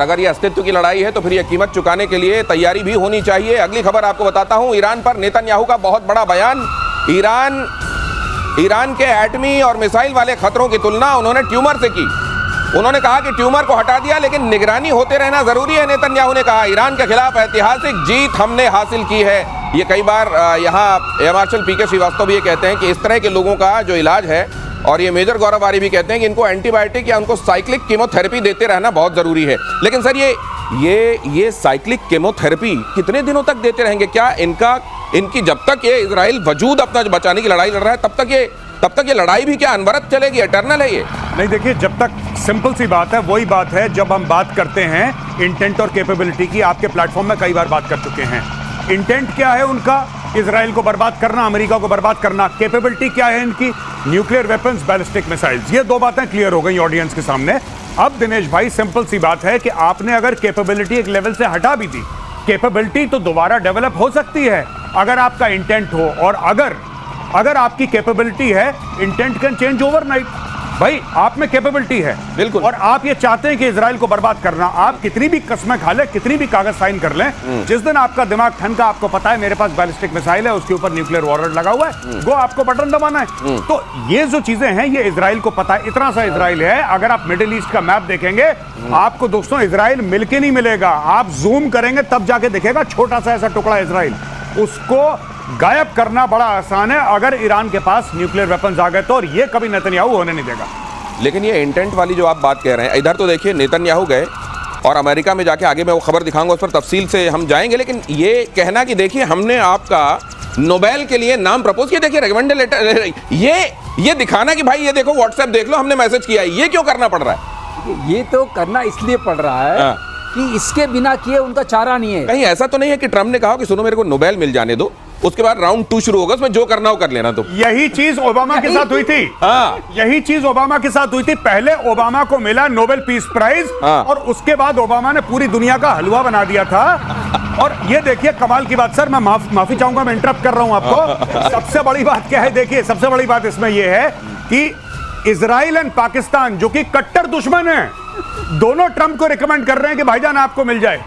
अगर ये अस्तित्व की लड़ाई है तो फिर ये कीमत चुकाने के लिए तैयारी भी होनी चाहिए। अगली खबर आपको बताता हूं, ईरान पर नेतन्याहू का बहुत बड़ा बयान। ईरान के एटमी और मिसाइल वाले खतरों की तुलना उन्होंने ट्यूमर से की। उन्होंने कहा कि ट्यूमर को हटा दिया लेकिन निगरानी होते रहना जरूरी है। नेतन्याहू ने कहा ईरान के खिलाफ ऐतिहासिक जीत हमने हासिल की है। ये कई बार यहाँ एयर मार्शल पीके श्रीवास्तव भी ये कहते हैं कि इस तरह के लोगों का जो इलाज है, और ये मेजर गौरव आरी भी कहते हैं कि इनको एंटीबायोटिक या उनको साइक्लिक कीमोथेरेपी देते रहना बहुत जरूरी है। लेकिन सर ये साइक्लिक कीमोथेरेपी कितने दिनों तक देते रहेंगे? क्या इनकी जब तक ये इजराइल वजूद अपना बचाने की लड़ाई लड़ रहा है तब तक ये लड़ाई भी क्या अनवरत चलेगी? एटर्नल है ये? नहीं, देखिए, जब तक सिंपल सी बात है, वही बात है जब हम बात करते हैं इंटेंट और कैपेबिलिटी की। आपके प्लेटफॉर्म में कई बार बात कर चुके हैं। इंटेंट क्या है उनका? इजराइल को बर्बाद करना, अमेरिका को बर्बाद करना। कैपेबिलिटी क्या है इनकी? Nuclear weapons, ballistic missiles. ये दो बातें क्लियर हो गई ऑडियंस के सामने। अब दिनेश भाई, सिंपल सी बात है कि आपने अगर कैपेबिलिटी एक लेवल से हटा भी दी, कैपेबिलिटी तो दोबारा डेवलप हो सकती है अगर आपका इंटेंट हो। और अगर आपकी कैपेबिलिटी है, इंटेंट कैन चेंज ओवरनाइट। भाई, आप में कैपेबिलिटी है बिल्कुल, और आप ये चाहते हैं कि इजराइल को बर्बाद करना। आप कितनी भी कसमें खा लें, कितनी भी कागज साइन कर लें, जिस दिन आपका दिमाग ठनका, आपको पता है मेरे पास बैलिस्टिक मिसाइल है, उसके ऊपर न्यूक्लियर वॉरंट लगा हुआ है, वो आपको बटन दबाना है। तो ये जो चीजें हैं, ये इजराइल को पता है। इतना सा इजराइल है, अगर आप मिडिल ईस्ट का मैप देखेंगे, आपको दोस्तों इजराइल मिलके नहीं मिलेगा। आप जूम करेंगे तब जाके दिखेगा छोटा सा ऐसा टुकड़ा इजराइल। उसको गायब करना बड़ा आसान है अगर ईरान के पास न्यूक्लियर वेपन्स आ गए तो, और ये कभी नेतन्याहू होने नहीं देगा। लेकिन ये इंटेंट वाली जो आप बात कह रहे हैं, इधर तो देखिए नेतन्याहू गए और अमेरिका में जाके, आगे मैं वो खबर दिखाऊंगा, उस पर तफसील से हम जाएंगे। लेकिन ये कहना कि देखिए हमने आपका नोबेल के लिए नाम प्रपोज किया, देखिए रिकमेंडेड लेटर, ये दिखाना कि भाई ये देखो व्हाट्सएप देख लो, हमने मैसेज किया है, ये क्यों करना पड़ रहा है? ये तो करना इसलिए पड़ रहा है कि इसके बिना किए उनका चारा नहीं है। कहीं ऐसा तो नहीं है कि ट्रम्प ने कहा कि सुनो मेरे को नोबेल मिल जाने दो, उसके बाद राउंड 2 शुरू होगा, उसमें जो करना हो कर लेना। तो यही चीज ओबामा के साथ हुई थी। यही चीज ओबामा के साथ हुई थी। पहले ओबामा को मिला नोबेल पीस प्राइज, और उसके बाद ओबामा ने पूरी दुनिया का हलवा बना दिया था। और ये देखिए कमाल की बात, सर मैं माफी चाहूंगा, मैं इंटरप्ट कर रहा हूं आपको। सबसे बड़ी बात क्या है? देखिए, सबसे बड़ी बात इसमें यह है कि इजराइल एंड पाकिस्तान, जो कि कट्टर दुश्मन है, दोनों ट्रंप को रिकमेंड कर रहे हैं कि भाईजान आपको मिल जाए,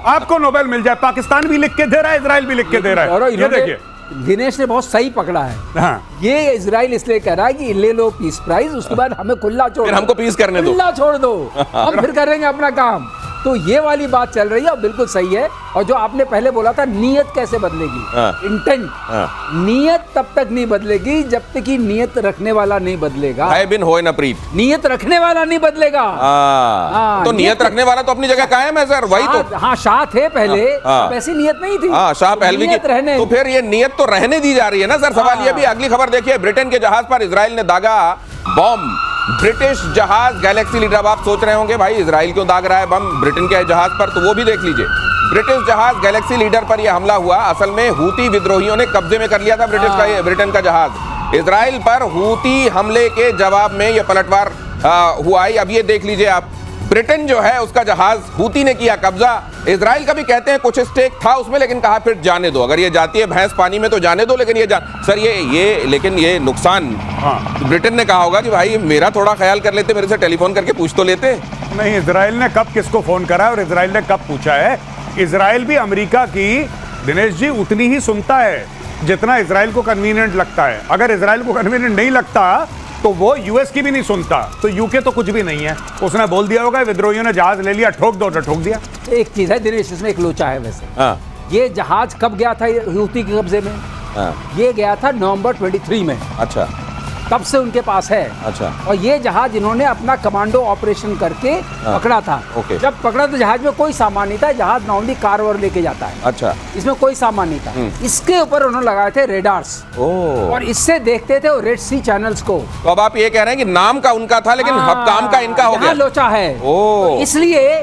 आपको नोबेल मिल जाए। पाकिस्तान भी लिख के दे रहा है, इजराइल भी लिख के दे रहा है। ये देखिए, दिनेश ने बहुत सही पकड़ा है। हाँ। ये इजराइल इसलिए कह रहा है कि ले लो पीस प्राइज, उसके बाद हमें खुला छोड़ दो, हमको पीस करने दो, खुला छोड़ दो, हम फिर करेंगे अपना काम। तो ये वाली बात चल रही है और बिल्कुल सही है। और जो आपने पहले बोला था, नीयत कैसे बदलेगी? इंटेंट, नीयत तब तक नहीं बदलेगी जब तक कि नीयत रखने वाला नहीं बदलेगा। है बिन होए न प्रीत, नीयत रखने वाला नहीं बदलेगा। तो नीयत रखने वाला तो अपनी जगह कायम है सर, वही तो। हाँ, शाह थे पहले, वैसी नीयत नहीं थी। शाह पहलवी की, तो फिर ये नीयत तो रहने दी जा रही है ना सर। सवाल ये भी, अगली खबर देखिए, ब्रिटेन के जहाज पर इजराइल ने दागा बॉम्ब। ब्रिटिश जहाज गैलेक्सी लीडर, अब आप सोच रहे होंगे भाई इजराइल क्यों दाग रहा है बम ब्रिटेन के जहाज पर, तो वो भी देख लीजिए। ब्रिटिश जहाज गैलेक्सी लीडर पर यह हमला हुआ। असल में हूती विद्रोहियों ने कब्जे में कर लिया था ब्रिटेन का जहाज। इजराइल पर हूती हमले के जवाब में यह पलटवार हुआ। अब ये देख लीजिए आप, ब्रिटेन जो है उसका जहाज हूती ने किया कब्जा। इजराइल का भी कहते हैं कुछ स्टेक था उसमें, लेकिन कहा फिर जाने दो, अगर ये जाती है भैंस पानी में तो जाने दो, लेकिन सर लेकिन ये नुकसान, ब्रिटेन ने कहा होगा कि भाई मेरा थोड़ा ख्याल कर लेते, मेरे से टेलीफोन करके पूछ तो लेते। नहीं, इजराइल ने कब किसको फोन करा और इजराइल ने कब पूछा है? इजराइल भी अमेरिका की, दिनेश जी, उतनी ही सुनता है जितना इजराइल को कन्वीनियंट लगता है। अगर इजराइल को कन्वीनियंट नहीं लगता तो वो यूएस की भी नहीं सुनता। तो यूके तो कुछ भी नहीं है, उसने बोल दिया होगा विद्रोहियों ने जहाज ले लिया, ठोक दो, ठोक दिया। एक चीज है दिनेश, इसमें एक लोचा है वैसे। ये जहाज कब गया था हूती के कब्जे में? ये गया था नवंबर 23 में। अच्छा, तब से उनके पास है। अच्छा। और ये जहाज इन्होंने अपना कमांडो ऑपरेशन करके पकड़ा था। जब पकड़ा तो जहाज में कोई सामान नहीं था, जहाज नॉर्मली कार और लेके जाता है। अच्छा, इसमें कोई सामान नहीं था। इसके ऊपर उन्होंने लगाए थे रेडार्स, और इससे देखते थे रेड सी चैनल्स को। तो अब आप ये कह रहे हैं कि नाम का उनका था लेकिन काम का इनका हो गया, लोचा है। तो इसलिए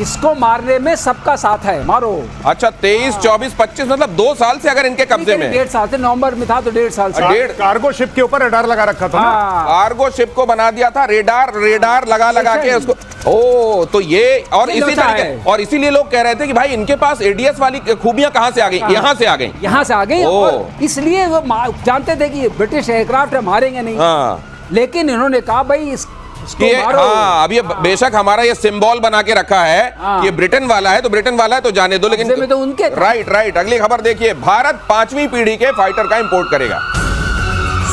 इसको मारने में सबका साथ है, मारो। अच्छा, 23, 24, 25 मतलब 2 साल से अगर इनके कब्जे में, 1.5 साल से, नवंबर में था तो 1.5 साल से। कार्गो शिप के ऊपर रेडार लगा रखा था। कार्गो शिप को बना दिया था, रेडार लगा के उसको। तो ये और इसी तरीके, और इसीलिए लोग कह रहे थे कि भाई इनके पास एडीएस वाली खूबियां कहां से आ गई? यहाँ से आ गई। और इसलिए वो जानते थे कि ब्रिटिश एयरक्राफ्ट मारेंगे नहीं। लेकिन इन्होंने कहा भाई कि हाँ, अब ये बेशक हमारा ये सिंबल बना के रखा है कि ये ब्रिटेन वाला है तो ब्रिटेन वाला है तो जाने दो, लेकिन तो उनके राइट। अगली खबर देखिए, भारत 5वीं पीढ़ी के फाइटर का इंपोर्ट करेगा।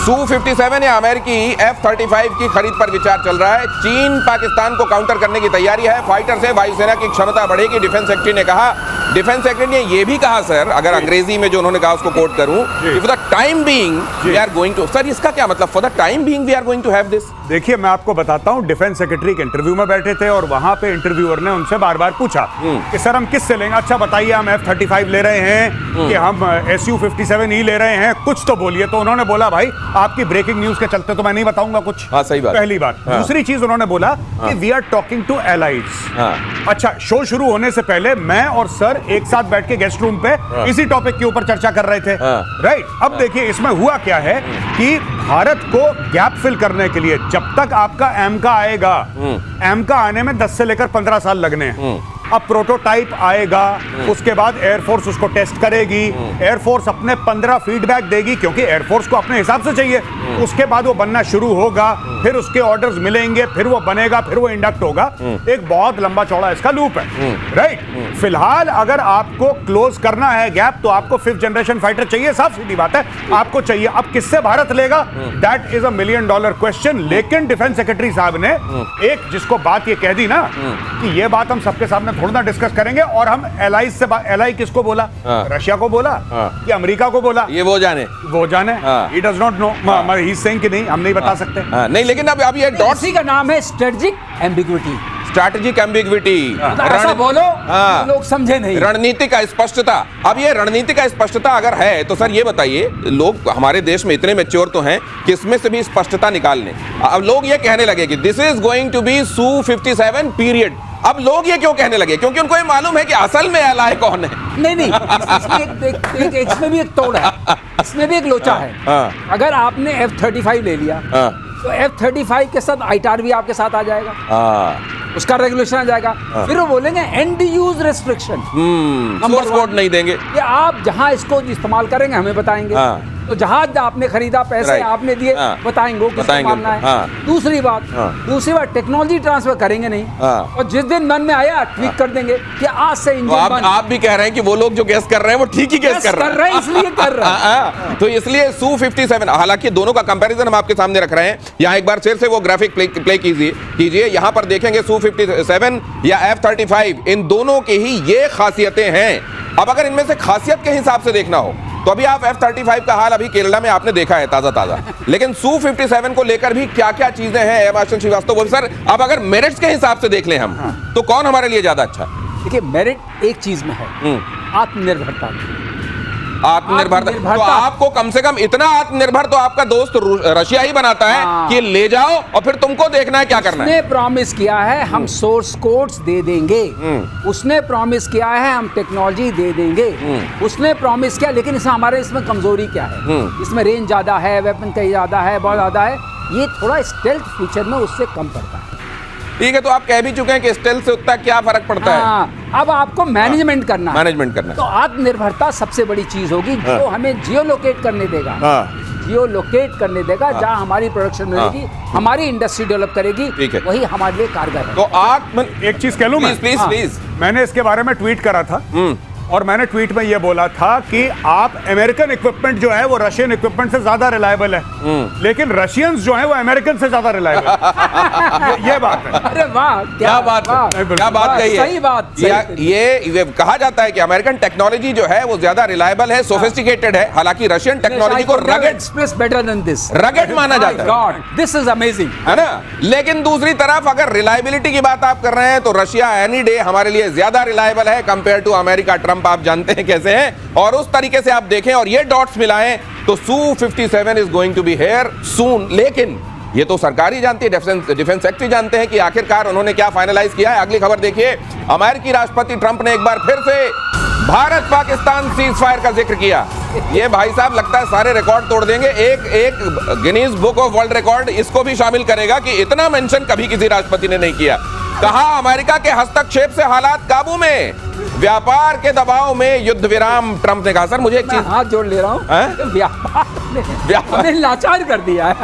Su-57 या अमेरिकी F-35 की खरीद पर विचार चल रहा है। चीन पाकिस्तान को काउंटर करने की तैयारी है। फाइटर से वायुसेना की क्षमता बढ़ेगी, डिफेंस सेक्रेटरी ने कहा। डिफेंस सेक्रेटरी ने यह भी कहा सर, अगर अंग्रेजी में जो उन्होंने कहा उसको कोट करूं, for the time being we are going to, sir इसका क्या मतलब, for the time being we are going to have this? देखिए मैं आपको बताता हूं, डिफेंस सेक्रेटरी के इंटरव्यू में बैठे थे और वहां पे इंटरव्यूअर ने उनसे बार बार पूछा कि सर हम किससे लेंगे, अच्छा बताइए हम F-35 ले रहे हैं कि हम Su-57E ले रहे हैं, कुछ तो बोलिए। तो उन्होंने बोला भाई आपकी ब्रेकिंग न्यूज के चलते तो मैं नहीं बताऊंगा कुछ। हाँ, सही बात, पहली बात। दूसरी चीज उन्होंने बोला कि we are talking to allies. अच्छा, शो शुरू होने से पहले मैं और सर एक साथ बैठ के गेस्ट रूम पे इसी टॉपिक के ऊपर चर्चा कर रहे थे, राइट। अब देखिए इसमें हुआ क्या है कि भारत को गैप फिल करने के लिए जब तक आपका एमका आएगा, एमका आने में 10 से लेकर 15 साल लगने हैं। अब प्रोटोटाइप आएगा, उसके बाद एयरफोर्स उसको टेस्ट करेगी, एयरफोर्स अपने 15 फीडबैक देगी क्योंकि एयरफोर्स को अपने हिसाब से चाहिए। उसके बाद वो बनना शुरू होगा, फिर उसके ऑर्डर्स मिलेंगे, फिर वो बनेगा, फिर वो इंडक्ट होगा। एक बहुत लंबा चौड़ा इसका लूप है, राइट। फिलहाल अगर आपको क्लोज करना है गैप तो आपको 5th जनरेशन फाइटर चाहिए, साफ सीधी बात है, आपको चाहिए। अब किससे भारत लेगा, दैट इज $1 मिलियन क्वेश्चन। लेकिन डिफेंस सेक्रेटरी साहब ने एक जिसको बात ये कह दी ना कि ये बात हम सबके सामने थोड़ा ना डिस्कस करेंगे, और हम एलाई से एलाई किसको बोला, रशिया को बोला कि अमेरिका को बोला, ये वो जाने he does not know, he is saying कि नहीं हम नहीं बता सकते। नहीं, लेकिन अब ये डॉट्स का नाम है स्ट्रेटेजिक एम्बिग्विटी। स्ट्रैटेजिक एम्बिग्विटी, ऐसा बोलो लोग समझे नहीं। रणनीति का स्पष्टता। अब ये रणनीति का स्पष्टता अगर है तो सर ये बताइए, लोग हमारे देश में इतने मैच्योर तो हैं कि इसमें से भी स्पष्टता निकाल लें। अब लोग ये कहने लगे कि this is going to be Su-57 period. अब लोग ये क्यों कहने लगे, क्योंकि उनको ये मालूम है कि असल में एलाय कौन है। नहीं, इसमें भी एक तोड़ है, इसमें भी एक लोचा है। अगर आपने F-35 ले लिया तो F-35 के साथ ITAR भी आपके साथ आ जाएगा, उसका रेगुलेशन आ जाएगा। फिर वो बोलेंगे and use restriction, source code नहीं देंगे कि आप जहां इसको इस्तेमाल करेंगे हमें बताएंगे। तो जहाज आपने खरीदा, पैसे आपने दिए, बताएंगे किसको मानना है। दूसरी बात टेक्नोलॉजी ट्रांसफर करेंगे नहीं, और जिस दिन मन में आया ट्वीट कर देंगे कि आज से इंजन बंद। आप भी कह रहे हैं कि वो लोग जो गैस कर रहे हैं वो ठीक ही गैस कर रहे हैं, इसलिए कर रहे हैं। तो इसलिए Su-57, हालांकि दोनों का कंपैरिजन हम आपके सामने रख रहे हैं। यहाँ एक बार फिर से वो ग्राफिक प्ले कीजिए। यहाँ पर देखेंगे Su-57 या F-35, इन दोनों की ही ये खासियतें हैं। अब अगर इनमें से खासियत के हिसाब से देखना हो तो अभी आप F-35 का हाल अभी केरला में आपने देखा है ताजा, लेकिन Su-57 को लेकर भी क्या क्या चीजें हैं एम आर्शल श्रीवास्तव सर, अब अगर मेरिट्स के हिसाब से देख लें हम तो कौन हमारे लिए ज्यादा अच्छा? देखिए मेरिट एक चीज में है, आत्मनिर्भरता। तो आपको कम से कम इतना आत्मनिर्भर तो आपका दोस्त रशिया ही बनाता है कि ले जाओ और फिर तुमको देखना है क्या करना है। उसने प्रॉमिस किया है हम सोर्स कोड्स दे देंगे, उसने प्रॉमिस किया है हम टेक्नोलॉजी दे देंगे, उसने प्रॉमिस किया। लेकिन इसमें कमजोरी क्या है, इसमें रेंज ज्यादा है, वेपन कहीं ज्यादा है, बहुत ज्यादा है, ये थोड़ा स्टेल्थ फीचर में उससे कम पड़ता है। ठीक है, तो आप कह भी चुके हैं कि स्टेल्थ से उतना क्या फर्क पड़ता है। अब आपको मैनेजमेंट करना है, तो आत्मनिर्भरता सबसे बड़ी चीज होगी जो हमें जियो लोकेट करने देगा, जहाँ हमारी प्रोडक्शन मिलेगी, हमारी इंडस्ट्री डेवलप करेगी, वही हमारे लिए कारगर है। तो एक चीज कह लूं मैं, प्लीज। मैंने इसके बारे में ट्वीट करा था और मैंने ट्वीट में यह बोला था कि आप अमेरिकन इक्विपमेंट जो है वो रशियन इक्विपमेंट से ज्यादा रिलायबल है, लेकिन रशियंस जो है वो अमेरिकन से ज्यादा रिलायबल है। ये बात है। अरे वाह, क्या बात कही है, सही बात। ये कहा जाता है कि अमेरिकन टेक्नोलॉजी जो है वो ज्यादा रिलायबल है, सोफिस्टिकेटेड है, हालांकि रशियन टेक्नोलॉजी को रगड माना जाता है। दिस इज अमेजिंग, है ना। लेकिन दूसरी तरफ अगर रिलायबिलिटी की बात आप कर रहे हैं तो रशिया एनी डे हमारे लिए ज्यादा रिलायबल है कंपेयर टू अमेरिका। ट्रम्प आप जानते हैं कैसे हैं, और उस तरीके से आप देखें और ये डॉट्स मिलाएं तो Su-57 is going to be here soon. लेकिन ये तो सरकार ही जानती है, डिफेंस सेक्रेटरी जानते हैं कि आखिरकार उन्होंने क्या फाइनलाइज किया है। अगली खबर देखिए, अमेरिकी राष्ट्रपति ट्रंप ने एक बार फिर से भारत पाकिस्तान सीज फायर का जिक्र किया। ये भाई साहब लगता है सारे रिकॉर्ड तोड़ देंगे, एक Guinness book of world record इसको भी शामिल करेगा कि इतना मेंशन कभी किसी राष्ट्रपति ने नहीं किया। कहा अमेरिका के हस्तक्षेप से हालात काबू में, व्यापार के दबाव में युद्ध विराम। ट्रंप ने कहा, सर मुझे एक चीज हाथ जोड़ ले रहा हूं, व्यापार ने लाचार कर दिया है।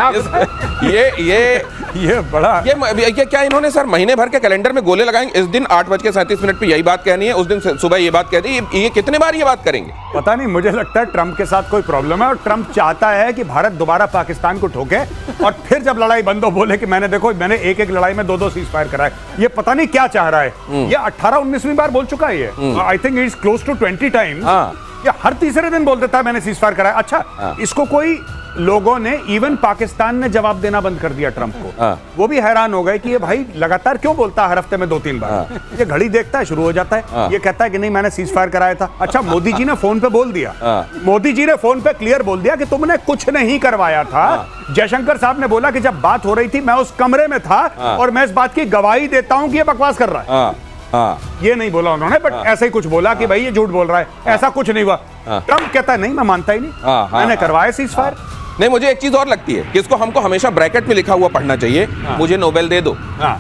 ये बड़ा ये क्या इन्होंने सर महीने भर के कैलेंडर में गोले लगाएंगे? इस दिन 8:37 पे यही बात कहनी है, उस दिन सुबह ये बात कह दी, ये कितने बार ये बात करेंगे? पता नहीं, मुझे लगता है ट्रंप के साथ कोई प्रॉब्लम है और ट्रंप चाहता है कि भारत दोबारा पाकिस्तान को ठोके और फिर जब लड़ाई बंद हो बोले कि मैंने एक एक लड़ाई में 2-2 सीज फायर कराए। ये पता नहीं क्या चाह रहा है। ये 18-19वीं बार बोल चुका है ये। I think it is close to 20 times. ये हर तीसरे दिन बोल देता है मैंने सीज फायर कराया। अच्छा, इसको कोई लोगों ने, इवन पाकिस्तान ने जवाब देना बंद कर दिया ट्रंप को। वो भी हैरान हो गए कि ये भाई लगातार क्यों बोलता है हर हफ्ते में 2-3 बार। ये घड़ी देखता है, शुरू हो जाता है, ये कहता है कि नहीं मैंने सीज फायर कराया था। अच्छा, मोदी जी ने फोन पे बोल दिया, मोदी जी ने फोन पे क्लियर बोल दिया कि तुमने कुछ नहीं करवाया था। जयशंकर साहब ने बोला कि जब बात हो रही थी मैं उस कमरे में था और मैं इस बात की गवाही देता हूं कि ये बकवास कर रहा है। ये नहीं बोला उन्होंने, बट ऐसे ही कुछ बोला कि भाई ये झूठ बोल रहा है, ऐसा कुछ नहीं हुआ। ट्रंप कहता है नहीं, मैं मानता ही नहीं, मैंने करवाया सीज फायर। नहीं, मुझे एक चीज और लगती है कि इसको हमको हमेशा ब्रैकेट में लिखा हुआ पढ़ना चाहिए, मुझे नोबेल दे दो।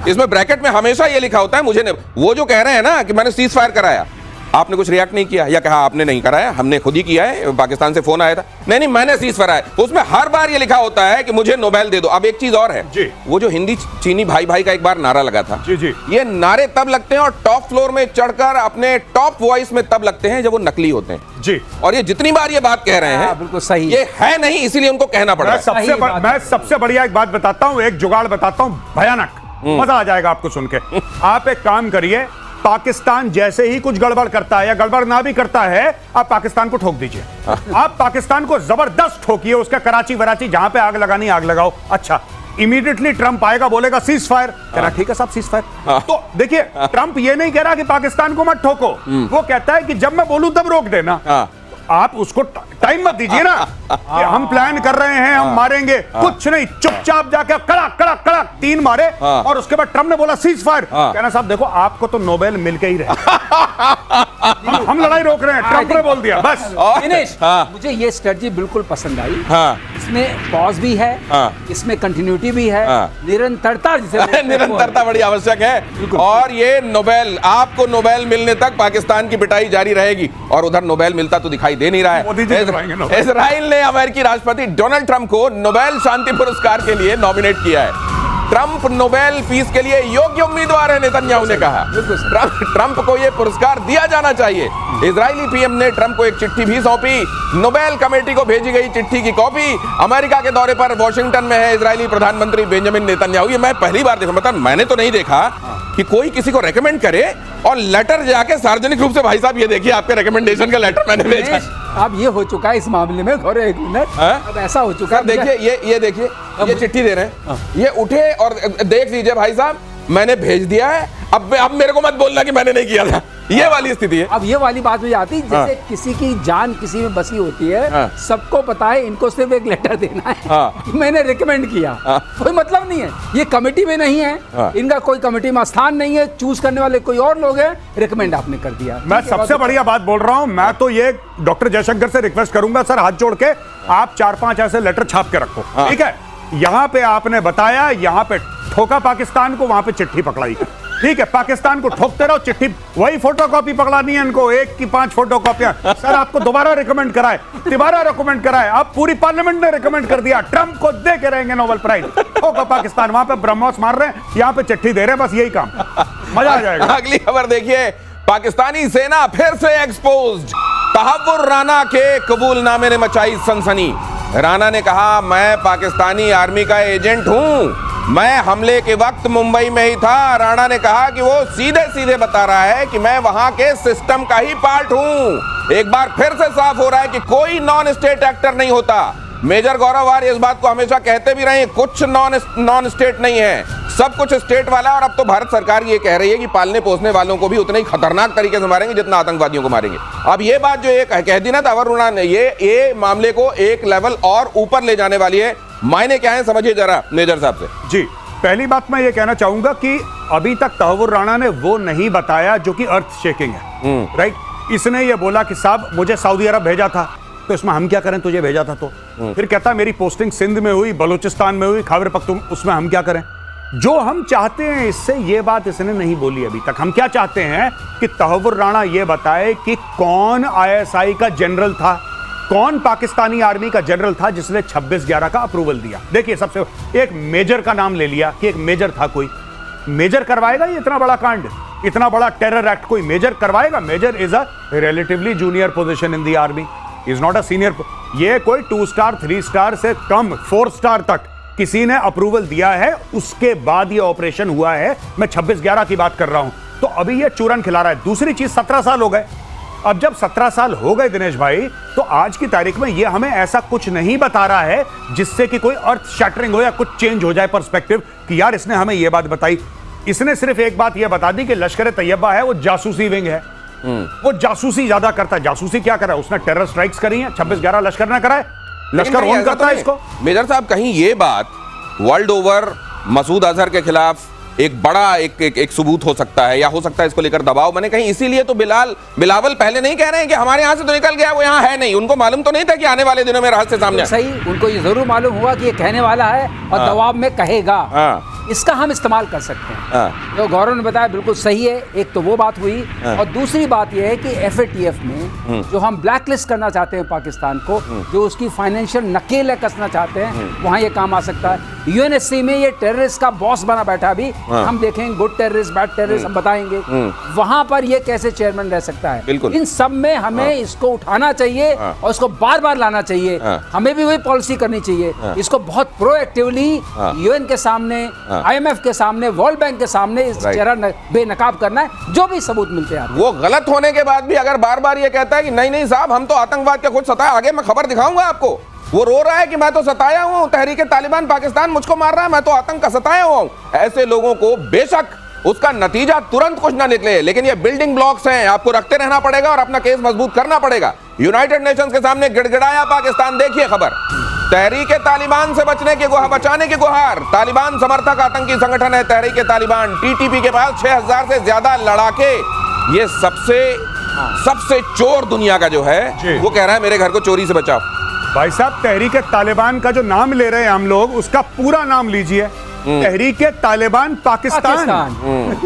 इसमें ब्रैकेट में हमेशा ये लिखा होता है मुझे वो जो कह रहे हैं ना कि मैंने सीज फायर कराया, आपने कुछ रिएक्ट नहीं किया या कहा आपने नहीं कराया, हमने खुद ही किया है, पाकिस्तान से फोन आया था, नहीं मैंने सीज फायर कराया, उसमें हर बार ये लिखा होता है कि मुझे नोबेल दे दो। अब एक चीज और है जी, वो जो हिंदी चीनी भाई भाई का एक बार नारा लगा था, जी जी, ये नारे तब लगते हैं और टॉप फ्लोर में चढ़कर अपने टॉप वॉइस में तब लगते हैं जब वो नकली होते हैं जी। और ये जितनी बार ये बात कह रहे हैं बिल्कुल सही, ये है नहीं, इसीलिए उनको कहना पड़ रहा है। मैं सबसे बढ़िया एक बात बताता हूँ, एक जुगाड़ बताता हूँ, भयानक, मजा आ जाएगा आपको सुन के। आप एक काम करिए, पाकिस्तान जैसे ही कुछ गड़बड़ करता है या गड़बड़ ना भी करता है, आप पाकिस्तान को ठोक दीजिए। आप पाकिस्तान को जबरदस्त ठोकिए, उसका कराची वराची जहां पे आग लगानी आग लगाओ। अच्छा, इमीडिएटली ट्रंप आएगा, बोलेगा सीज फायर, कह रहा ठीक है साहब सीज फायर। तो देखिए, ट्रंप ये नहीं कह रहा कि पाकिस्तान को मत ठोको, वो कहता है कि जब मैं बोलूं तब रोक देना। आप उसको टाइम मत दीजिए ना कि हम प्लान कर रहे हैं, हम मारेंगे, कुछ नहीं, चुपचाप जाके कड़क कड़क कड़क 3 मारे और उसके बाद ट्रंप ने बोला सीज फायर। कहना साहब देखो, आपको तो नोबेल मिल के ही रहे। हम लड़ाई रोक रहे हैं, ट्रंप ने बोल दिया बस। दिनेश, मुझे ये स्ट्रेटजी बिल्कुल पसंद आई। इसमें पॉज भी है, इसमें कंटिन्यूटी भी है, निरंतरता, जिसे निरंतरता बड़ी आवश्यक है। और ये नोबेल, आपको नोबेल मिलने तक पाकिस्तान की पिटाई जारी रहेगी और उधर नोबेल मिलता तो दिखाई दे नहीं रहा है। इजराइल ने अमेरिकी राष्ट्रपति डोनाल्ड ट्रंप को नोबेल शांति पुरस्कार के लिए नॉमिनेट किया है। ट्रंप नोबेल पीस के लिए योग्य उम्मीदवार है, नेतन्याहू ने कहा। ट्रंप को यह पुरस्कार दिया जाना चाहिए। इजरायली पीएम ने ट्रंप को एक चिट्ठी भी सौंपी। नोबेल कमेटी को भेजी गई चिट्ठी की कॉपी अमेरिका के दौरे पर वॉशिंगटन में है इजरायली प्रधानमंत्री बेंजामिन नेतन्याहू। ये मैं पहली बार देखा, मतलब मैंने तो नहीं देखा कि कोई किसी को रेकमेंड करे और लेटर जाके सार्वजनिक रूप से, भाई साहब ये देखिए आपके रिकमेंडेशन का लेटर मैंने भेजा। अब ये हो चुका है इस मामले में, और एक मिनट, अब ऐसा हो चुका है। देखिए ये देखिए, ये चिट्ठी दे रहे हैं, ये उठे और देख लीजिए भाई साहब मैंने भेज दिया है, अब मेरे को मत बोलना कि मैंने नहीं किया था। ये वाली स्थिति है। अब ये वाली बात हो जाती है जैसे किसी की जान किसी में बसी होती है, सबको पता है, इनको सिर्फ एक लेटर देना है कि मैंने रिकमेंड किया, कोई मतलब नहीं है, ये कमेटी में नहीं है, इनका कोई कमेटी में स्थान नहीं है, चूज करने वाले कोई और लोग हैं, रिकमेंड आपने कर दिया। मैं सबसे बढ़िया बात बोल रहा हूं, मैं तो ये डॉक्टर जयशंकर से रिक्वेस्ट करूंगा, सर हाथ जोड़ के आप 4-5 ऐसे लेटर छाप के रखो, ठीक है। यहां पे आपने बताया, यहां पे ठोका पाकिस्तान को, वहां पे चिट्ठी पकड़ाई, ठीक है। पाकिस्तान को ठोकते रहो, चिट्ठी वही फोटोकॉपी पकड़ानी है इनको, 1 की 5 फोटोकॉपियां। सर आपको दोबारा रिकमेंड कराए, तिबारा रिकमेंड कराए, अब पूरी पार्लियामेंट ने रिकमेंड कर दिया, ट्रंप को दे के रहेंगे नोबेल प्राइज। ठोका पाकिस्तान, वहां पे ब्रह्मोस मार रहे हैं, यहां पे चिट्ठी दे रहे हैं, बस यही काम, मजा आ जाएगा। अगली खबर देखिए, पाकिस्तानी सेना फिर से एक्सपोज्ड। तहव्वुर राना के कबूलनामे ने मचाई सनसनी। राना ने कहा मैं पाकिस्तानी आर्मी का एजेंट हूं, मैं हमले के वक्त मुंबई में ही था। राणा ने कहा कि वो सीधे सीधे बता रहा है कि मैं वहां के सिस्टम का ही पार्ट हूं। एक बार फिर से साफ हो रहा है कि कोई नॉन स्टेट एक्टर नहीं होता। मेजर गौरव आर्य इस बात को हमेशा कहते भी रहे, कुछ नॉन स्टेट नहीं है, सब कुछ स्टेट वाला। और अब तो भारत सरकार ये कह रही है कि पालने पोसने वालों को भी उतने ही खतरनाक तरीके से मारेंगे जितना आतंकवादियों को मारेंगे। अब ये बात जो ये कह दी ना तहव्वुर राना ने, ये मामले को एक लेवल और ऊपर ले जाने वाली है। मायने क्या है समझिए जरा मेजर साहब से। जी, पहली बात मैं ये कहना चाहूंगा कि अभी तक तहव्वुर राना ने वो नहीं बताया जो कि अर्थ शेकिंग है, राइट। इसने ये बोला कि साहब मुझे सऊदी अरब भेजा था, तो इसमें हम क्या करें, तुझे भेजा था तो। फिर कहता मेरी पोस्टिंग सिंध में हुई, बलूचिस्तान में हुई, खैबर पख्तूनख्वा, उसमें हम क्या करें। जो हम चाहते हैं इससे ये बात इसने नहीं बोली अभी तक। हम क्या चाहते हैं कि तहव्वुर राना ये बताए कि कौन आईएसआई का जनरल था, कौन पाकिस्तानी आर्मी का जनरल था जिसने 26/11 का अप्रूवल दिया? देखिए, सबसे एक मेजर का नाम ले लिया कि एक मेजर था। कोई मेजर करवाएगा ये इतना बड़ा कांड, इतना बड़ा टेरर एक्ट? कोई मेजर करवाएगा? Major is a relatively junior position in the army, is not a senior. ये कोई 2 स्टार 3 स्टार से कम 4 स्टार तक किसी ने अप्रूवल दिया है, उसके बाद ये ऑपरेशन हुआ है। मैं 26/11 की बात कर रहा हूं। तो अभी ये चूरन खिला रहा है। दूसरी चीज, 17 साल हो गए। अब जब 17 साल हो गए दिनेश भाई, तो आज की तारीख में ये हमें ऐसा कुछ नहीं बता रहा है जिससे कि कोई अर्थ शैटरिंग हो या कुछ चेंज हो जाए पर्सपेक्टिव कि यार इसने हमें ये बात बताई। इसने सिर्फ एक बात यह बता दी कि लश्कर तैयबा है वो जासूसी विंग है, वो जासूसी ज्यादा करता है। जासूसी क्या करा? उसने टेरर स्ट्राइक्स करी है। 26/11 लश्कर ने करा है, लश्कर ओन करता है इसको। मेजर साहब, कहीं ये बात वर्ल्ड ओवर मसूद अजहर के खिलाफ एक बड़ा एक सबूत हो सकता है, या हो सकता है इसको लेकर दबाव बने कहीं, इसीलिए तो बिलावल पहले नहीं कह रहे हैं कि हमारे यहां से तो निकल गया, वो यहां है नहीं। उनको मालूम तो नहीं था कि आने वाले दिनों में रहस्य सामने तो सही, उनको ये जरूर मालूम हुआ कि ये कहने वाला है और दबाव में कहेगा। इसका हम इस्तेमाल कर सकते हैं। जो गौरव ने बताया बिल्कुल सही है। एक तो वो बात हुई, और दूसरी बात यह है कि FATF में जो हम ब्लैक लिस्ट करना चाहते हैं पाकिस्तान को, जो उसकी फाइनेंशियल नकेल कसना चाहते हैं, वहां ये काम आ सकता है। UNSC में ये टेररिस्ट का बॉस बना बैठा भी, हम देखेंगे गुड टेररिस्ट बैड टेररिस्ट हम बताएंगे, वहां पर ये कैसे चेयरमैन रह सकता है। इन सब में हमें इसको उठाना चाहिए और इसको बार बार लाना चाहिए। हमें भी वही पॉलिसी करनी चाहिए, इसको बहुत प्रोएक्टिवली UN के सामने, IMF के सामने, वर्ल्ड बैंक के सामने इस चेहरा बेनकाब करना है, जो भी सबूत मिलते हैं। वो गलत होने के बाद भी अगर बार बार ये कहता है कि नहीं नहीं साहब हम तो आतंकवाद के खुद सताया, आगे मैं खबर दिखाऊंगा आपको, वो रो रहा है कि मैं तो सताया हुआ हूं, तहरीक तालिबान पाकिस्तान मुझको मार रहा है, मैं तो आतंक का सताया हुआ हूं। ऐसे लोगों को बेशक उसका नतीजा तुरंत कुछ ना निकले, लेकिन ये बिल्डिंग ब्लॉक्स हैं, आपको रखते रहना पड़ेगा और अपना केस मजबूत करना पड़ेगा। यूनाइटेड नेशंस के सामने गिड़गिड़ाया पाकिस्तान। देखिए खबर, तहरीक तालिबान से बचने की गुहार, बचाने की गुहार। तालिबान समर्थक आतंकी संगठन है तहरीक तालिबान। TTP के पास 6000 से ज्यादा लड़ाके। ये सबसे चोर दुनिया का जो है वो कह रहा है मेरे घर को चोरी से बचाओ। भाई साहब, तहरीक तालिबान का जो नाम ले रहे हैं हम लोग, उसका पूरा नाम लीजिए, तहरीक तालिबान पाकिस्तान।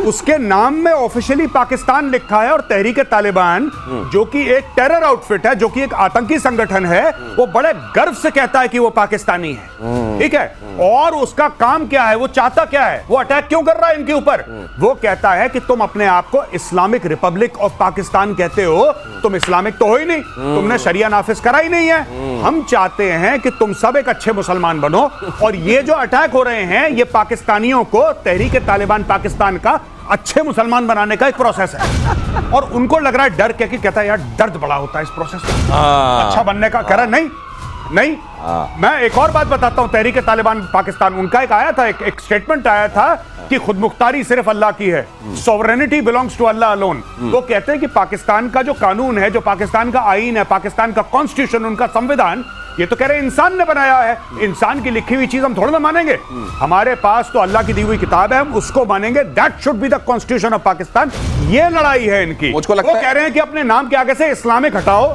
उसके नाम में ऑफिशियली पाकिस्तान लिखा है, और तहरीक तालिबान जो कि एक टेरर आउटफिट है, जो कि एक आतंकी संगठन है, वो बड़े गर्व से कहता है कि वो पाकिस्तानी है। ठीक है, और उसका काम क्या है, वो चाहता क्या है, वो अटैक क्यों कर रहा है इनके ऊपर? वो कहता है कि तुम अपने आप को इस्लामिक रिपब्लिक ऑफ पाकिस्तान कहते हो, तुम इस्लामिक तो हो ही नहीं, तुमने शरिया नाफिज करा ही नहीं है। हम चाहते हैं कि तुम सब एक अच्छे मुसलमान बनो, और ये जो अटैक हो रहे हैं ये पाकिस्तानियों को तहरीक तालिबान पाकिस्तान का अच्छे मुसलमान बनाने का एक प्रोसेस है। और उनको लग रहा है डर, क्या कि कहता है यार दर्द बड़ा होता है इस प्रोसेस में, अच्छा बनने का। कह रहा नहीं नहीं। मैं एक और बात बताता हूं, तहरीक तालिबान पाकिस्तान, उनका एक आया था, एक स्टेटमेंट आया था कि खुदमुख्तारी सिर्फ अल्लाह की है, sovereignty belongs to Allah alone. वो कहते हैं कि पाकिस्तान का जो कानून है, जो पाकिस्तान का आईन है, पाकिस्तान का कॉन्स्टिट्यूशन, उनका संविधान, ये तो कह रहे हैं इंसान ने बनाया है, इंसान की लिखी हुई चीज हम थोड़ा ना मानेंगे। हमारे पास तो अल्लाह की दी हुई किताब है, हम उसको मानेंगे। That should be the constitution of Pakistan. ये लड़ाई है इनकी। मुझको लगता वो कह रहे हैं कि अपने नाम के आगे से इस्लामिक हटाओ,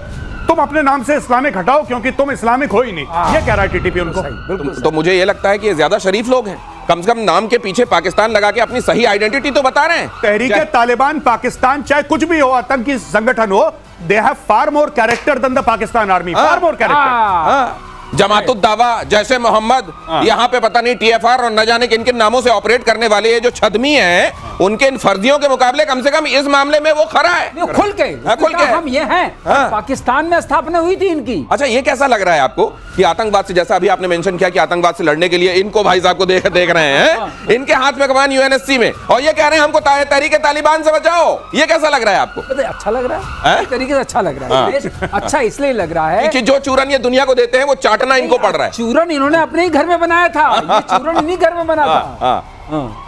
तुम अपने नाम से इस्लामिक हटाओ क्योंकि तुम इस्लामिक हो ही नहीं। ये कह रहा है TTP उनको। तो मुझे ये लगता है कि ये ज्यादा शरीफ लोग हैं, कम से कम नाम के पीछे पाकिस्तान लगा के अपनी सही आइडेंटिटी तो बता रहे हैं। तहरीक तालिबान पाकिस्तान चाहे कुछ भी हो, आतंकी संगठन हो, they have far more character than the Pakistan army, far more character. Jamaatud Dawa, जैसे मोहम्मद, यहाँ पे पता नहीं TFR और न जाने किन किन नामों से ऑपरेट करने वाले ये जो छदमी हैं, उनके इन फर्जियों के मुकाबले कम से कम इस मामले में वो खरा है। खुल के हम ये हैं। पाकिस्तान में स्थापना हुई थी इनकी। अच्छा, ये कैसा लग रहा है आपको कि आतंकवाद से, जैसा अभी आपने मेंशन किया कि आतंकवाद से लड़ने के लिए इनको भाई साहब को देख रहे हैं, इनके हाथ में कमान UNSC में, और ये कह रहे हैं हमको तहरीक तालिबान से बचाओ। ये कैसा लग रहा है आपको? अच्छा लग रहा है, तरीके से अच्छा लग रहा है। अच्छा इसलिए लग रहा है कि जो चूरन ये दुनिया को देते हैं वो चाटना इनको पड़ रहा है। चूरन इन्होंने अपने ही घर में बनाया था, ये चूरन इन्हीं घर में बना था।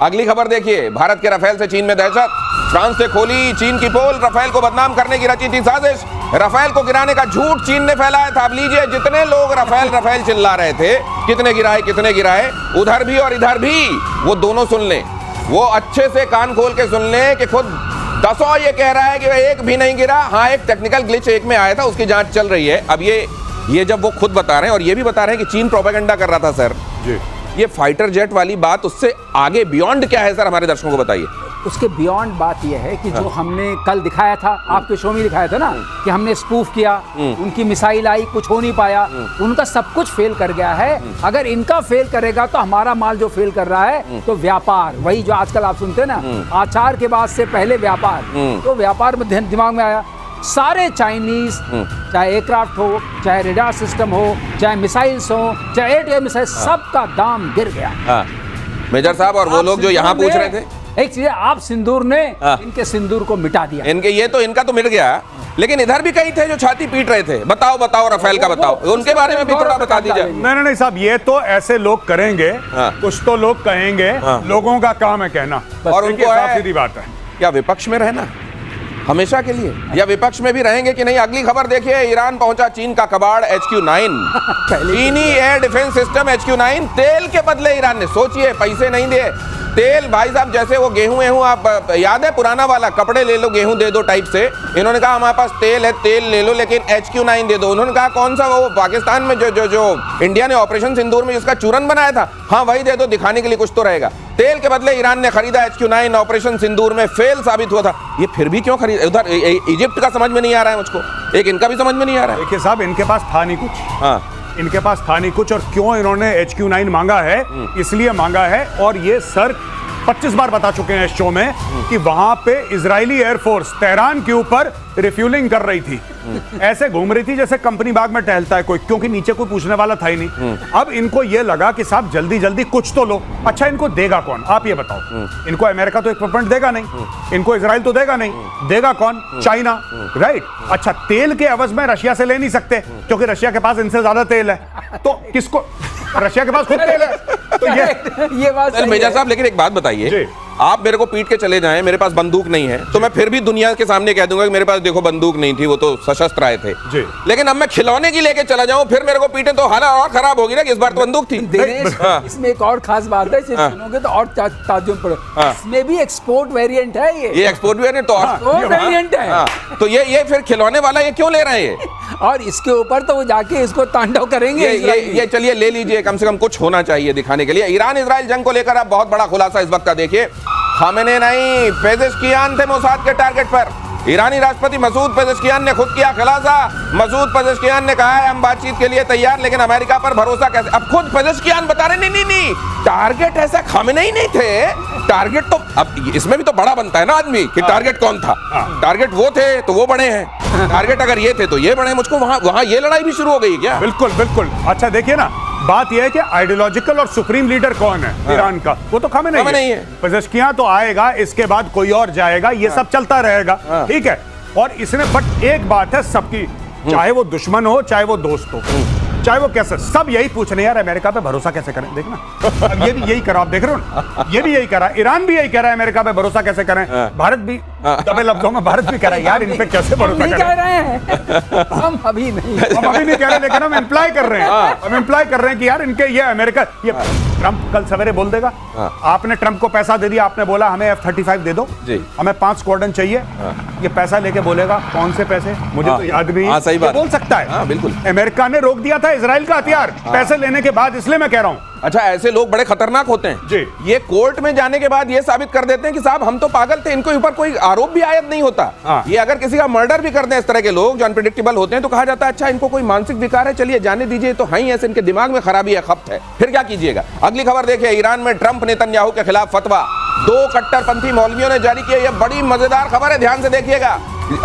अगली खबर देखिए, भारत के राफेल से चीन में दहशत। फ्रांस से खोली चीन की पोल, राफेल को बदनाम करने की रची थी साजिश। राफेल को गिराने का झूठ चीन ने फैलाया था। अब लीजिए, जितने लोग राफेल चिल्ला रहे थे, कितने गिराए, उधर भी और इधर भी, वो दोनों सुन लें, वो अच्छे से कान खोल के सुन लें कि खुद दसों ये कह रहा है कि एक भी नहीं गिरा। हाँ, एक टेक्निकल ग्लिच एक में आया था, उसकी जांच चल रही है। अब ये जब वो खुद बता रहे हैं, और ये भी बता रहे हैं कि चीन प्रोपेगेंडा कर रहा था। सर जी, ये फाइटर जेट वाली बात उससे आगे बियॉन्ड क्या है सर, हमारे दर्शकों को बताइए। उसके बियॉन्ड बात यह है कि जो हमने कल दिखाया था, आपके शो में दिखाया था ना, कि हमने स्पूफ किया, उनकी मिसाइल आई, कुछ हो नहीं पाया, उनका सब कुछ फेल कर गया है। अगर इनका फेल करेगा तो हमारा माल जो फेल कर रहा है, तो व्यापार, वही जो आजकल आप सुनते हैं ना, आचार के बाद से पहले व्यापार, तो व्यापार में दिमाग में आया, सारे चाइनीज, चाहे एयरक्राफ्ट हो, चाहे रेडार सिस्टम हो, चाहे मिसाइल्स हो, चाहे एयर मिसाइल, सबका दाम गिर गया। मेजर साहब, और वो लोग जो यहाँ पूछ रहे थे, एक चीज, आप सिंदूर ने इनके सिंदूर को मिटा दिया। इनका तो मिट गया, लेकिन इधर भी कई थे जो छाती पीट रहे थे। बताओ राफेल का बताओ, उनके बारे में भी थोड़ा बता दीजिए। नहीं साहब, ये तो ऐसे लोग करेंगे, कुछ तो लोग कहेंगे, लोगों का काम है कहना, और उनकी सीधी बात है। क्या विपक्ष में रहना हमेशा के लिए, या विपक्ष में भी रहेंगे कि नहीं? अगली खबर देखिए, ईरान पहुंचा चीन का कबाड़ HQ-9, चीनी एयर डिफेंस सिस्टम HQ-9 तेल के बदले ईरान ने, सोचिए, पैसे नहीं दिए, तेल। भाई साहब, जैसे वो गेहूं, आप याद है पुराना वाला, कपड़े ले लो गेहूं दे दो टाइप से, इन्होंने कहा हमारे पास तेल है, तेल ले लो, लेकिन HQ-9 दे दो। उन्होंने कहा कौन सा, वो पाकिस्तान में जो इंडिया ने ऑपरेशन सिंदूर में जिसका चूरन बनाया था, हाँ वही दे दो, दिखाने के लिए कुछ तो रहेगा। तेल के बदले ईरान ने खरीदा HQ-9, ऑपरेशन सिंदूर में फेल साबित हुआ था। ये फिर भी क्यों खरीदा? उधर इजिप्ट का समझ में नहीं आ रहा है मुझको, एक इनका भी समझ में नहीं आ रहा है। देखिए साहब, इनके पास था नहीं कुछ, इनके पास था नहीं कुछ, और क्यों इन्होंने HQ-9 मांगा है? इसलिए मांगा है, और ये सर 25 बार बता चुके हैं इस शो में कि वहां पे इजरायली एयरफोर्स तेहरान के ऊपर रिफ्यूलिंग कर रही थी, ऐसे घूम रही थी जैसे कंपनी बाग में टहलता है कोई, क्योंकि नीचे कोई पूछने वाला था ही नहीं। अब इनको ये लगा कि साहब जल्दी जल्दी कुछ तो लो। अच्छा, इनको देगा कौन, आप ये बताओ? इनको अमेरिका तो इक्विपमेंट देगा नहीं, इनको इजराइल तो देगा नहीं, देगा कौन? China, right? अच्छा, तेल के एवज में रशिया से ले नहीं सकते, क्योंकि रशिया के पास इनसे ज्यादा तेल है, तो किसको? रशिया के पास खुद तेल है, तो ये बात मेजर साहब, लेकिन एक बात बताइए, आप मेरे को पीट के चले जाएं, मेरे पास बंदूक नहीं है, तो मैं फिर भी दुनिया के सामने कह दूंगा कि मेरे पास देखो बंदूक नहीं थी, वो तो सशस्त्र आए थे जी। लेकिन अब मैं खिलौने की लेके चला जाऊं, फिर मेरे को पीटे तो हालत और खराब होगी ना, कि इस बार तो बंदूक थी। इसमें एक और खास बात है, सुनोगे तो और ताज्जुब पड़ो, इसमें भी एक्सपोर्ट वेरिएंट है, ये एक्सपोर्ट वेरिएंट, तो एक्सपोर्ट वेरिएंट है, तो ये फिर खिलौने वाला ये क्यों ले रहे हैं? और इसके ऊपर तो वो जाके इसको तांडव करेंगे। ये चलिए ले लीजिए, कम से कम कुछ होना चाहिए दिखाने के लिए। ईरान इजराइल जंग को लेकर अब बहुत बड़ा खुलासा इस वक्त का देखिए। खामेनेई नहीं, पेजेश्कियान थे मोसाद के टारगेट पर। ईरानी राष्ट्रपति मसूद पेजेश्कियान ने खुद किया खुलासा। मसूद पेजेश्कियान ने कहा है हम बातचीत के लिए तैयार, लेकिन अमेरिका पर भरोसा कैसे? अब खुद पेजेश्कियान बता रहे नहीं, टारगेट ऐसा खामेनेई नहीं थे, टारगेट तो अब इसमें भी तो बड़ा बनता है ना आदमी कि टारगेट कौन था। टारगेट वो थे तो वो बड़े हैं, टारगेट अगर ये थे तो ये बड़े। मुझको वहां ये लड़ाई भी शुरू हो गई क्या? बिल्कुल बिल्कुल। अच्छा देखिए ना, बात यह है कि आइडियोलॉजिकल और सुप्रीम लीडर कौन है ईरान का, वो तो खामेनेई है। पेजेश्कियान तो आएगा, इसके बाद कोई और जाएगा, ये सब चलता रहेगा, ठीक है। और इसने, बट एक बात है सबकी, चाहे वो दुश्मन हो चाहे वो दोस्त हो, चाहे वो कैसे, सब यही पूछ रहे हैं यार अमेरिका पे भरोसा कैसे करें। देखना, अब ये भी यही करा, आप देख रहे हो ना, ये भी यही करा, ईरान भी यही कह रहा है अमेरिका पे भरोसा कैसे करें, भारत भी दबे लफ्जों में भारत भी कह रहा है यार इन पे कैसे भरोसा करें। कह रहे हैं हम अभी नहीं कह रहे, लेकिन हम इम्प्लाई कर रहे हैं, हम इम्प्लाई कर रहे हैं कि यार इनके ये अमेरिका, ये ट्रंप कल सवेरे बोल देगा, आपने ट्रंप को पैसा दे दिया, आपने बोला हमें F-35 दे दो, हमें 5 स्क्वाड्रन चाहिए, ये पैसा लेके बोलेगा कौन से पैसे, मुझे तो याद नहीं, सही बात बोल सकता है। बिल्कुल, अमेरिका ने रोक दिया था इजराइल का हथियार पैसे लेने के बाद, इसलिए मैं कह रहा हूं। अच्छा, ऐसे लोग बड़े खतरनाक होते हैं जी। ये कोर्ट में जाने के बाद ये साबित कर देते हैं कि साहब हम तो पागल थे, इनको ऊपर कोई आरोप भी आयद नहीं होता। ये अगर किसी का मर्डर भी कर दें इस तरह के लोग जो अनप्रेडिक्टेबल होते हैं, तो कहा जाता है अच्छा इनको कोई मानसिक विकार है, चलिए जाने दीजिए, तो है ही ऐसे, इनके दिमाग में खराबी है, खप्त है, फिर क्या कीजिएगा। अगली खबर देखिए, ईरान में ट्रंप नेतन्याहू के खिलाफ फतवा, 2 कट्टरपंथी मौलवियों ने जारी किया। यह बड़ी मजेदार खबर है, ध्यान से देखिएगा।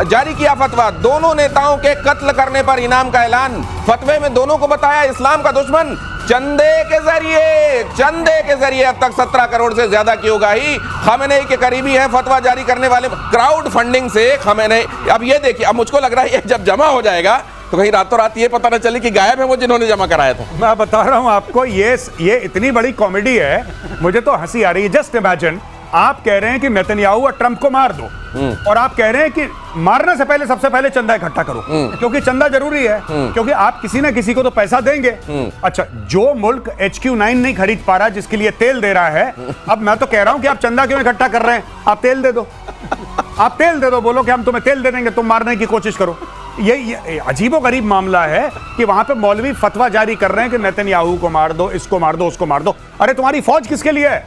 जारी किया फतवा, दोनों नेताओं के कत्ल करने पर इनाम का ऐलान। फतवे में दोनों को बताया इस्लाम का दुश्मन। चंदे के जरिए अब तक 17 करोड़ से ज्यादा की उगाही। खामेनेई के करीबी हैं फतवा जारी करने वाले, क्राउड फंडिंग से खामेनेई। अब ये देखिए, अब मुझको लग रहा है ये जब जमा हो जाएगा तो कहीं रातों रात ये पता न चले कि गायब है वो जिन्होंने जमा कराया था। मैं बता रहा हूं आपको, ये इतनी बड़ी कॉमेडी है, मुझे तो हंसी आ रही है। जस्ट इमेजिन, आप कह रहे हैं कि नेतन्याहू और ट्रंप को मार दो, और आप कह रहे हैं कि मारने से पहले सबसे पहले चंदा इकट्ठा करो, क्योंकि चंदा जरूरी है, क्योंकि आप किसी ना किसी को तो पैसा देंगे। अच्छा, जो मुल्क HQ-9 नहीं खरीद पा रहा, जिसके लिए तेल दे रहा है, अब मैं तो कह रहा हूं कि आप चंदा क्यों इकट्ठा कर रहे हैं, आप तेल दे दो, आप तेल दे दो, बोलो कि हम तुम्हें तेल दे देंगे, तुम मारने की कोशिश करो। ये अजीबोगरीब मामला है कि वहां पे मौलवी फतवा जारी कर रहे हैं कि नेतन्याहू को मार दो, इसको मार दो, उसको मार दो। अरे तुम्हारी फौज किसके लिए है?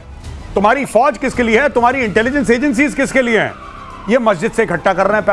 तुम्हारी फौज किसके लिए है, तुम्हारी इंटेलिजेंस एजेंसीज किसके लिए हैं? ये मस्जिद से इकट्ठा कर रहे हैं पैसा।